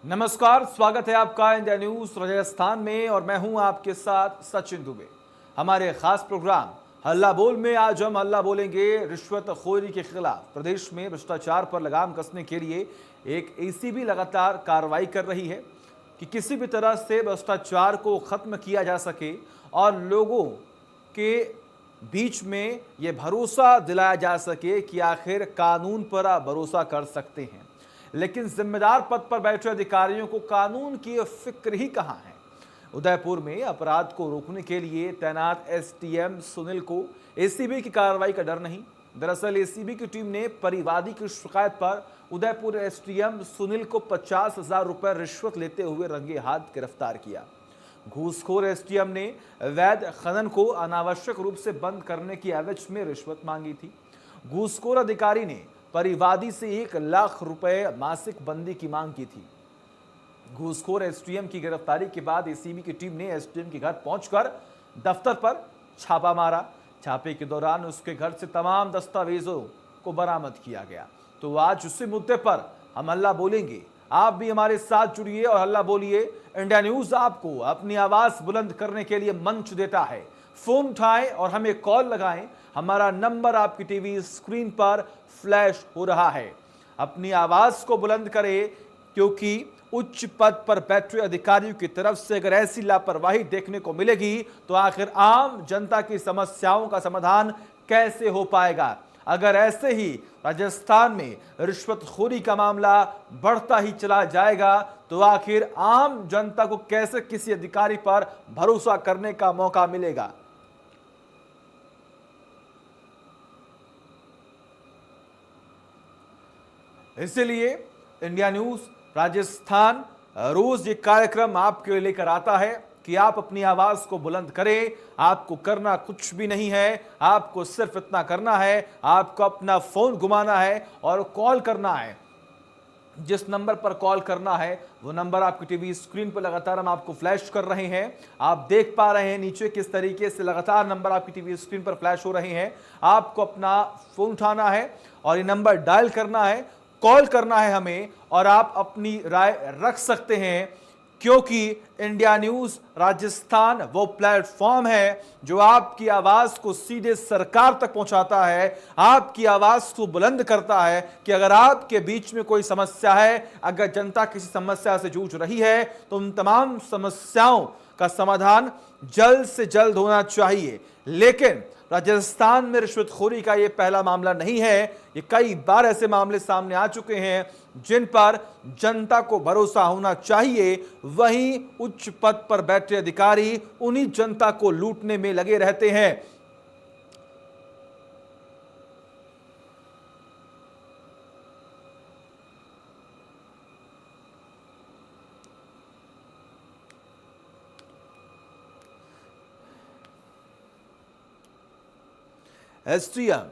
नमस्कार, स्वागत है आपका इंडिया न्यूज राजस्थान में और मैं हूं आपके साथ सचिन दुबे। हमारे खास प्रोग्राम हल्ला बोल में आज हम हल्ला बोलेंगे रिश्वतखोरी के खिलाफ। प्रदेश में भ्रष्टाचार पर लगाम कसने के लिए एक एसीबी लगातार कार्रवाई कर रही है कि किसी भी तरह से भ्रष्टाचार को खत्म किया जा सके और लोगों के बीच में यह भरोसा दिलाया जा सके कि आखिर कानून पर आप भरोसा कर सकते हैं। लेकिन जिम्मेदार पद पर बैठे अधिकारियों को कानून की फिक्र ही कहां है। उदयपुर में अपराध को रोकने के लिए तैनात एसडीएम सुनील को एसीबी की कार्रवाई का डर नहीं। दरअसल एसीबी की टीम ने परिवादी की शिकायत पर उदयपुर एसडीएम सुनील को 50,000 रुपए रिश्वत लेते हुए रंगे हाथ गिरफ्तार किया। घूसखोर एसडीएम ने अवैध खनन को अनावश्यक रूप से बंद करने की एवज में रिश्वत मांगी थी। घूसखोर अधिकारी ने परिवादी से 1 लाख रुपए मासिक बंदी की मांग की थी। घूसखोर एसडीएम की गिरफ्तारी के बाद एसीबी की टीम ने एसडीएम के घर पहुंचकर दफ्तर पर छापा मारा। छापे के दौरान उसके घर से तमाम दस्तावेजों को बरामद किया गया। तो आज उसी मुद्दे पर हम हल्ला बोलेंगे। आप भी हमारे साथ जुड़िए और हल्ला बोलिए। इंडिया न्यूज आपको अपनी आवाज बुलंद करने के लिए मंच देता है। फोन उठाएं और हमें कॉल लगाएं। हमारा नंबर आपकी टीवी स्क्रीन पर फ्लैश हो रहा है। अपनी आवाज को बुलंद करें, क्योंकि उच्च पद पर बैठे अधिकारियों की तरफ से अगर ऐसी लापरवाही देखने को मिलेगी तो आखिर आम जनता की समस्याओं का समाधान कैसे हो पाएगा। अगर ऐसे ही राजस्थान में रिश्वतखोरी का मामला बढ़ता ही चला जाएगा तो आखिर आम जनता को कैसे किसी अधिकारी पर भरोसा करने का मौका मिलेगा। इसलिए इंडिया न्यूज राजस्थान रोज ये कार्यक्रम आपके लिए लेकर आता है कि आप अपनी आवाज को बुलंद करें। आपको करना कुछ भी नहीं है, आपको सिर्फ इतना करना है, आपको अपना फोन घुमाना है और कॉल करना है। जिस नंबर पर कॉल करना है वो नंबर आपकी टीवी स्क्रीन पर लगातार हम आपको फ्लैश कर रहे हैं। आप देख पा रहे हैं नीचे किस तरीके से लगातार नंबर आपकी टीवी स्क्रीन पर फ्लैश हो रहे हैं। आपको अपना फोन उठाना है और ये नंबर डायल करना है, कॉल करना है हमें और आप अपनी राय रख सकते हैं, क्योंकि इंडिया न्यूज राजस्थान वो प्लेटफॉर्म है जो आपकी आवाज को सीधे सरकार तक पहुंचाता है, आपकी आवाज को बुलंद करता है कि अगर आपके बीच में कोई समस्या है, अगर जनता किसी समस्या से जूझ रही है तो उन तमाम समस्याओं का समाधान जल्द से जल्द होना चाहिए। लेकिन राजस्थान में रिश्वतखोरी का यह पहला मामला नहीं है। ये कई बार ऐसे मामले सामने आ चुके हैं जिन पर जनता को भरोसा होना चाहिए, वहीं उच्च पद पर बैठे अधिकारी उन्हीं जनता को लूटने में लगे रहते हैं। एसडीएम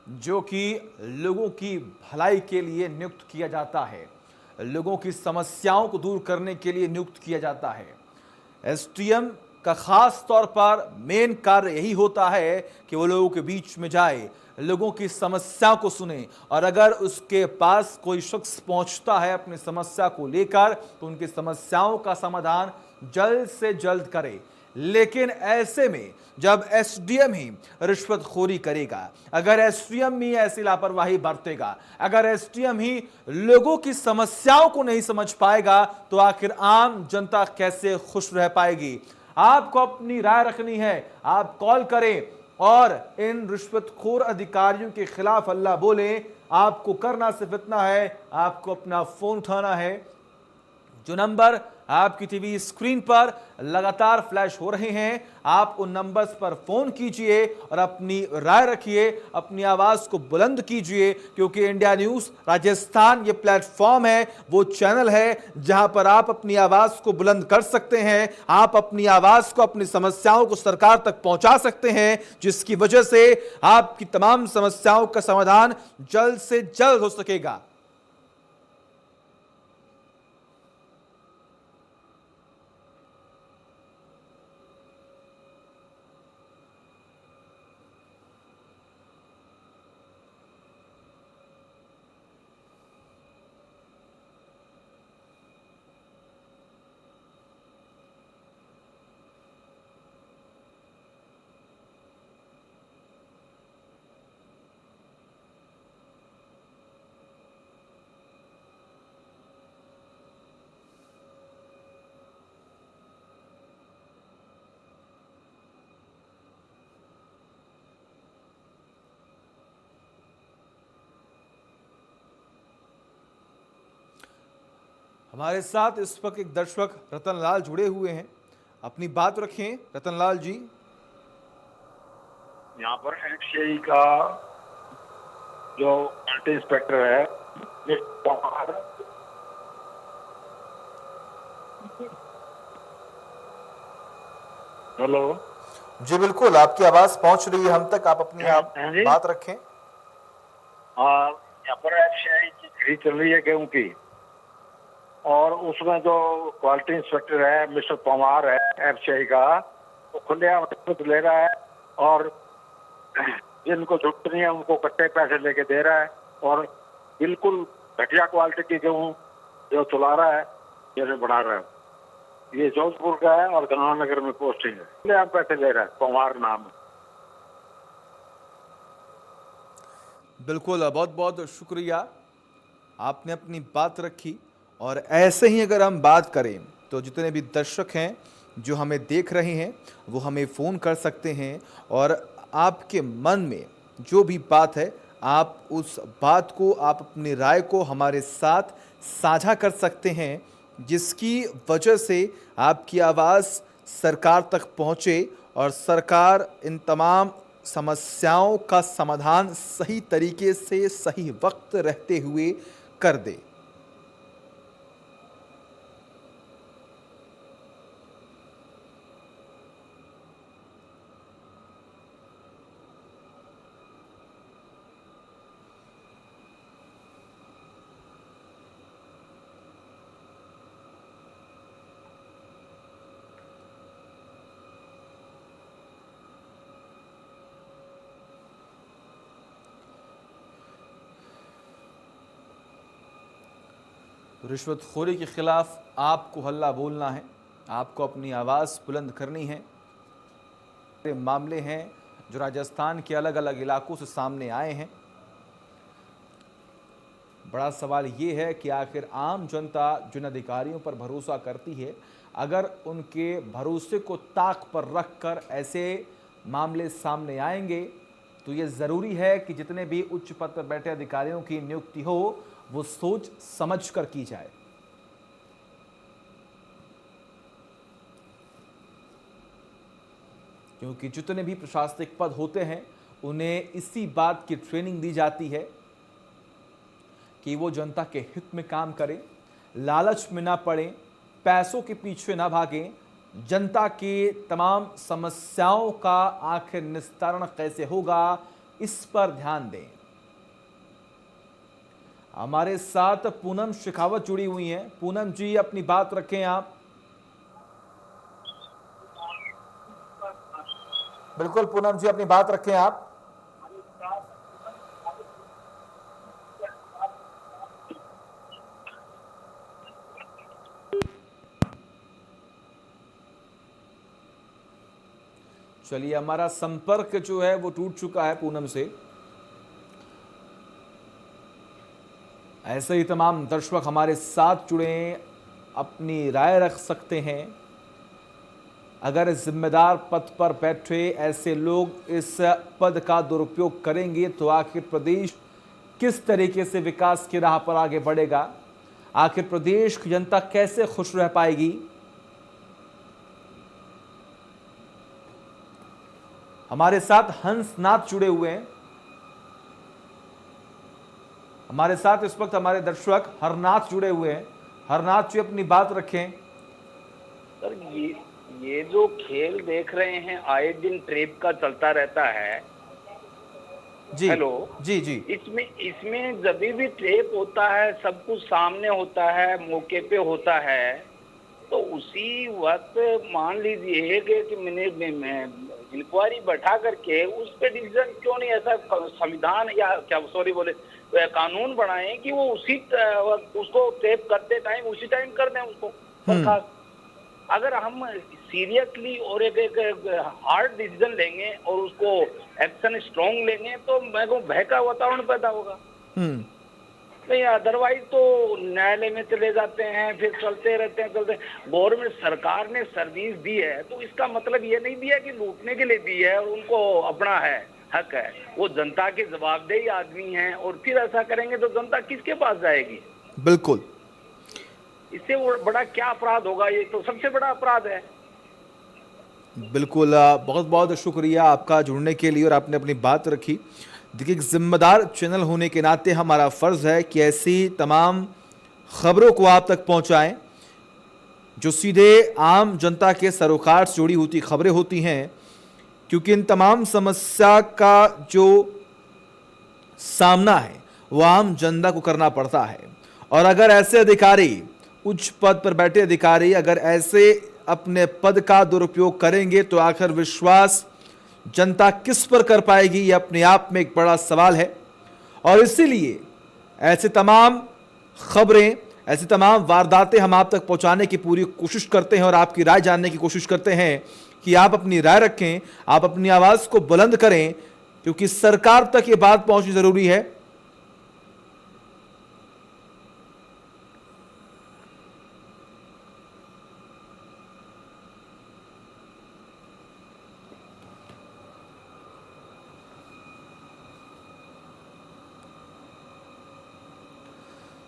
जो कि लोगों की भलाई के लिए नियुक्त किया जाता है, लोगों की समस्याओं को दूर करने के लिए नियुक्त किया जाता है। एसडीएम का खास तौर पर मेन कार्य यही होता है कि वो लोगों के बीच में जाए, लोगों की समस्या को सुने और अगर उसके पास कोई शख्स पहुंचता है अपनी समस्या को लेकर तो उनकी समस्याओं का समाधान जल्द से जल्द करे। लेकिन ऐसे में जब एसडीएम ही रिश्वतखोरी करेगा, अगर एसडीएम ही ऐसी लापरवाही बरतेगा, अगर एसडीएम ही लोगों की समस्याओं को नहीं समझ पाएगा तो आखिर आम जनता कैसे खुश रह पाएगी। आपको अपनी राय रखनी है, आप कॉल करें और इन रिश्वतखोर अधिकारियों के खिलाफ हल्ला बोलें। आपको करना सिर्फ इतना है, आपको अपना फोन उठाना है। जो नंबर आपकी टीवी स्क्रीन पर लगातार फ्लैश हो रहे हैं, आप उन नंबर्स पर फोन कीजिए और अपनी राय रखिए, अपनी आवाज को बुलंद कीजिए, क्योंकि इंडिया न्यूज राजस्थान ये प्लेटफॉर्म है, वो चैनल है जहां पर आप अपनी आवाज को बुलंद कर सकते हैं। आप अपनी आवाज को, अपनी समस्याओं को सरकार तक पहुंचा सकते हैं, जिसकी वजह से आपकी तमाम समस्याओं का समाधान जल्द से जल्द हो सकेगा। हमारे साथ इस वक्त एक दर्शक रतनलाल जुड़े हुए हैं, अपनी बात रखें रतनलाल जी। यहाँ पर एनएचआई का जो क्वालिटी इंस्पेक्टर है मिस्टर पवार, हेलो जी बिल्कुल, आपकी आवाज पहुंच रही है हम तक, आप अपनी जी बात रखें। हाँ, यहाँ पर एनएचआई की खरीद चल रही है गेहूं की, और उसमें जो क्वालिटी इंस्पेक्टर है मिस्टर पवार है एनएचआई का, वो खुलेआम रिश्वत ले रहा है और जिनको जरूरत नहीं है उनको कट्टे पैसे लेके दे रहा है, और बिल्कुल घटिया क्वालिटी की गेहूं जो चला रहा है, जैसे बढ़ा रहा है। ये जोधपुर का है और गंगानगर में पोस्टिंग है। खुलेआम पैसे ले रहा है, पवार नाम है। बिल्कुल, बहुत बहुत शुक्रिया, आपने अपनी बात रखी। और ऐसे ही अगर हम बात करें तो जितने भी दर्शक हैं जो हमें देख रहे हैं वो हमें फ़ोन कर सकते हैं, और आपके मन में जो भी बात है आप उस बात को, आप अपनी राय को हमारे साथ साझा कर सकते हैं, जिसकी वजह से आपकी आवाज़ सरकार तक पहुँचे और सरकार इन तमाम समस्याओं का समाधान सही तरीके से सही वक्त रहते हुए कर दे। रिश्वतखोरी के खिलाफ आपको हल्ला बोलना है, आपको अपनी आवाज़ बुलंद करनी है। ये मामले हैं जो राजस्थान के अलग अलग इलाकों से सामने आए हैं। बड़ा सवाल ये है कि आखिर आम जनता जिन अधिकारियों पर भरोसा करती है, अगर उनके भरोसे को ताक पर रखकर ऐसे मामले सामने आएंगे तो ये ज़रूरी है कि जितने भी उच्च पद पर बैठे अधिकारियों की नियुक्ति हो वो सोच समझ कर की जाए। क्योंकि जितने भी प्रशासनिक पद होते हैं उन्हें इसी बात की ट्रेनिंग दी जाती है कि वो जनता के हित में काम करें, लालच में ना पड़ें, पैसों के पीछे ना भागें, जनता की तमाम समस्याओं का आखिर निस्तारण कैसे होगा इस पर ध्यान दें। हमारे साथ पूनम शेखावत जुड़ी हुई हैं। पूनम जी, अपनी बात रखें आप। बिल्कुल पूनम जी, अपनी बात रखें आप। चलिए, हमारा संपर्क जो है वो टूट चुका है पूनम से। ऐसे ही तमाम दर्शक हमारे साथ जुड़े, अपनी राय रख सकते हैं। अगर जिम्मेदार पद पर बैठे ऐसे लोग इस पद का दुरुपयोग करेंगे तो आखिर प्रदेश किस तरीके से विकास की राह पर आगे बढ़ेगा, आखिर प्रदेश की जनता कैसे खुश रह पाएगी। हमारे साथ हंसनाथ जुड़े हुए हैं। हमारे साथ इस वक्त हमारे दर्शक हरनाथ जुड़े हुए हैं। हरनाथ जी, अपनी बात रखें। सर, ये जो खेल देख रहे हैं, आए दिन ट्रेप का चलता रहता है। जी हेलो जी जी। इसमें जब भी ट्रेप होता है, सब कुछ सामने होता है, मौके पे होता है, तो उसी वक्त मान लीजिए कि मैंने इंक्वायरी बैठा करके उस पे डिसीजन क्यों नहीं, ऐसा संविधान या क्या सॉरी बोले कानून बनाए कि वो उसी वक्त उसको ट्रेप करते टाइम उसी टाइम कर दें उसको बर्खास्त। अगर हम सीरियसली और एक हार्ड डिसीजन लेंगे और उसको एक्शन स्ट्रॉन्ग लेंगे तो मैं को भय का वातावरण पैदा होगा। नहीं, अदरवाइज तो न्यायालय में चले जाते हैं, फिर चलते रहते हैं। गवर्नमेंट सरकार ने सर्विस दी है तो इसका मतलब ये नहीं दिया कि लूटने के लिए दी है, और उनको अपना है, हक है। वो जनता के जवाबदेही आदमी हैं, और फिर ऐसा करेंगे तो जनता किसके पास जाएगी। बिल्कुल। इससे वो बड़ा क्या अपराध होगा? ये तो सबसे बड़ा अपराध है। बिल्कुल, बहुत बहुत शुक्रिया आपका जुड़ने के लिए और आपने अपनी बात रखी। देखिए, एक जिम्मेदार चैनल होने के नाते हमारा फ़र्ज़ है कि ऐसी तमाम खबरों को आप तक पहुंचाएं जो सीधे आम जनता के सरोकार से जुड़ी होती खबरें होती हैं, क्योंकि इन तमाम समस्या का जो सामना है वो आम जनता को करना पड़ता है। और अगर ऐसे अधिकारी, उच्च पद पर बैठे अधिकारी अगर ऐसे अपने पद का दुरुपयोग करेंगे तो आखिर विश्वास जनता किस पर कर पाएगी, ये अपने आप में एक बड़ा सवाल है। और इसीलिए ऐसे तमाम खबरें, ऐसी तमाम वारदातें हम आप तक पहुंचाने की पूरी कोशिश करते हैं और आपकी राय जानने की कोशिश करते हैं कि आप अपनी राय रखें, आप अपनी आवाज़ को बुलंद करें, क्योंकि सरकार तक ये बात पहुंचनी ज़रूरी है।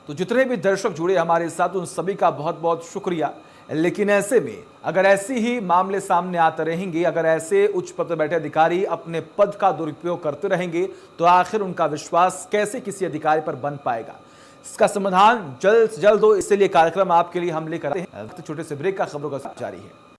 तो जितने भी दर्शक जुड़े हमारे साथ उन सभी का बहुत बहुत शुक्रिया। लेकिन ऐसे में अगर ऐसे ही मामले सामने आते रहेंगे, अगर ऐसे उच्च पद पर बैठे अधिकारी अपने पद का दुरुपयोग करते रहेंगे तो आखिर उनका विश्वास कैसे किसी अधिकारी पर बन पाएगा? इसका समाधान जल्द से जल्द हो, इसलिए कार्यक्रम आपके लिए हम लेकर आते हैं। छोटे से ब्रेक का खबरों का जारी है।